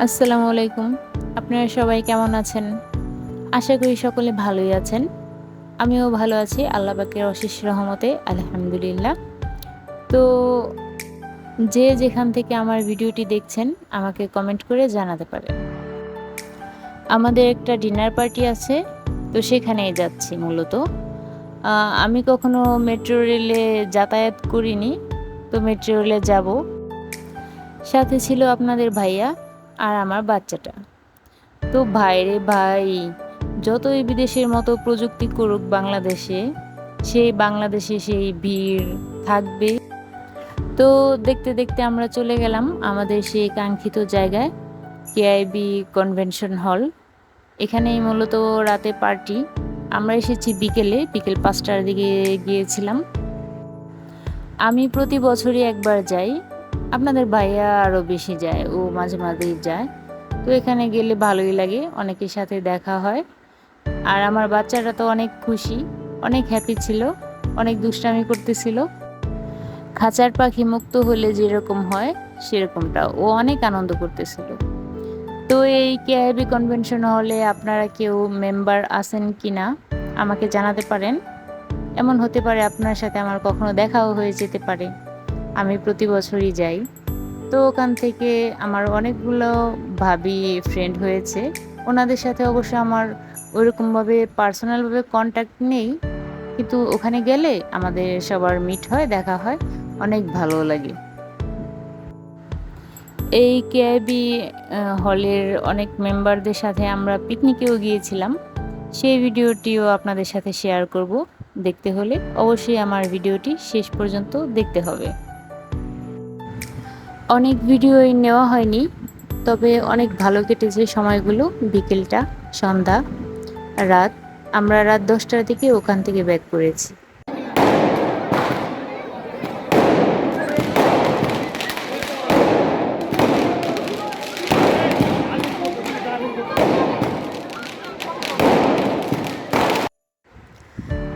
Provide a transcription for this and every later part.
আসসালামু আলাইকুম। আপনারা সবাই কেমন আছেন? আশা করি সকলে ভালোই আছেন। আমিও ভালো আছি আল্লাহ পাকের অশেষ রহমতে আলহামদুলিল্লাহ। তো যে যেখান থেকে আমার ভিডিওটি দেখছেন আমাকে কমেন্ট করে জানাতে পারেন। আমাদের একটা ডিনার পার্টি আছে, তো সেখানেই যাচ্ছি মূলত। আমি কখনো মেট্রো রেলে যাতায়াত করিনি, তো মেট্রো রেলে যাব। সাথে ছিল আপনাদের ভাইয়া আর আমার বাচ্চাটা। তো ভাইরে ভাই, যতই বিদেশের মতো প্রযুক্তি করুক বাংলাদেশে, সেই বাংলাদেশে সেই ভিড় থাকবে। তো দেখতে দেখতে আমরা চলে গেলাম আমাদের সেই কাঙ্ক্ষিত জায়গায়, কেআইবি কনভেনশন হল। এখানেই মূলত রাতে পার্টি। আমরা এসেছি বিকেল 5টার দিকে গিয়েছিলাম। আমি প্রতি বছরই একবার যাই, আপনাদের ভাইয়া আরও বেশি যায়, ও মাঝে মাঝেই যায়। তো এখানে গেলে ভালোই লাগে, অনেকের সাথে দেখা হয়। আর আমার বাচ্চাটা তো অনেক খুশি, অনেক হ্যাপি ছিল, অনেক দুষ্টামি করতেছিল। খাঁচার পাখি মুক্ত হলে যেরকম হয় সেরকমটা ও অনেক আনন্দ করতেছিল। তো এই কেআইবি কনভেনশন হলে আপনারা কেউ মেম্বার আছেন কি না আমাকে জানাতে পারেন। এমন হতে পারে আপনার সাথে আমার কখনো দেখাও হয়ে যেতে পারে। আমি প্রতি বছরই যাই। তো ওখান থেকে আমার অনেকগুলো ভাবি ফ্রেন্ড হয়েছে। ওনাদের সাথে অবশ্য আমার ওইরকমভাবে পার্সোনালভাবে কন্ট্যাক্ট নেই, কিন্তু ওখানে গেলে আমাদের সবার মিট হয়, দেখা হয়, অনেক ভালো লাগে। এই কেআইবি হলের অনেক মেম্বারদের সাথে আমরা পিকনিকেও গিয়েছিলাম। সেই ভিডিওটিও আপনাদের সাথে শেয়ার করব। দেখতে হলে অবশ্যই আমার ভিডিওটি শেষ পর্যন্ত দেখতে হবে। অনেক ভিডিওই নেওয়া হয়নি, তবে অনেক ভালো কেটেছে সময়গুলো। বিকেলটা, সন্ধ্যা, রাত। আমরা রাত 10টার দিকে ওখান থেকে ব্যাক করেছি।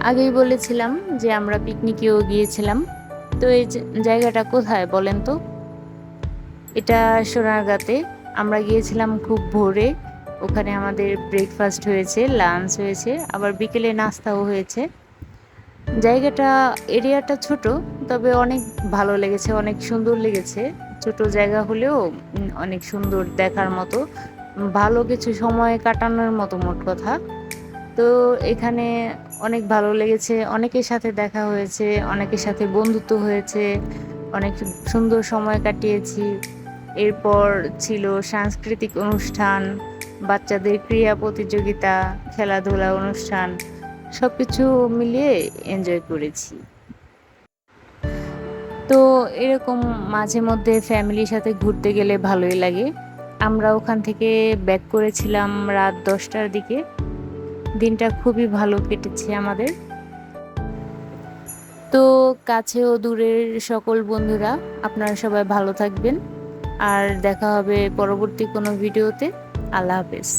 আগেই বলেছিলাম যে আমরা পিকনিকেও গিয়েছিলাম। তো এই জায়গাটা কোথায় বলেন তো? এটা সোনারগাঁতে। আমরা গিয়েছিলাম খুব ভোরে। ওখানে আমাদের ব্রেকফাস্ট হয়েছে, লাঞ্চ হয়েছে, আবার বিকেলে নাস্তাও হয়েছে। জায়গাটা, এরিয়াটা ছোট, তবে অনেক ভালো লেগেছে, অনেক সুন্দর লেগেছে। ছোট জায়গা হলেও অনেক সুন্দর দেখার মতো, ভালো কিছু সময় কাটানোর মতো মোট কথা। তো এখানে অনেক ভালো লেগেছে, অনেকের সাথে দেখা হয়েছে, অনেকের সাথে বন্ধুত্ব হয়েছে, অনেক সুন্দর সময় কাটিয়েছি। এরপর ছিল সাংস্কৃতিক অনুষ্ঠান, বাচ্চাদের ক্রীড়া প্রতিযোগিতা, খেলাধুলা অনুষ্ঠান, সব কিছু মিলিয়ে এনজয় করেছি। তো এরকম মাঝে মধ্যে ফ্যামিলির সাথে ঘুরতে গেলে ভালোই লাগে। আমরা ওখান থেকে ব্যাক করেছিলাম রাত 10টার দিকে। দিনটা খুবই ভালো কেটেছে আমাদের। তো কাছে ও দূরের সকল বন্ধুরা, আপনারা সবাই ভালো থাকবেন। আর দেখা হবে পরবর্তী কোনো ভিডিওতে। আল্লাহ হাফেজ।